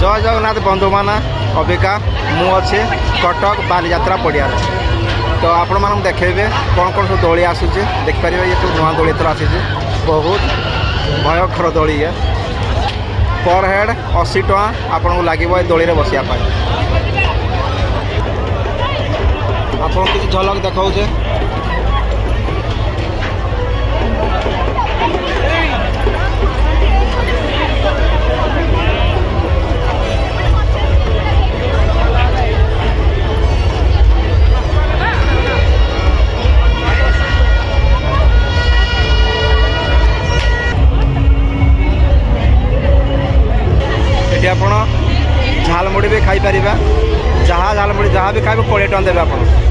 जय जगन्नाथ बंधु माना अबिका मु अच्छे कटक बालीजात्रा पड़िया तो आपण मानक देखेबे कौन कौन सब दोली आसूचे देखिपारे ये सब नुआ दोली एथर आसी बहुत भयंकर दोली है पर हेड 80 टका आपन को लगे दोली रे बसिया पाए आपन किसी झलक देखाऊे आपण झालमुड़ी भी खाई पारिबा जहाँ झालमुड़ी जहाँ भी खाइबे 20 टका देबे आपण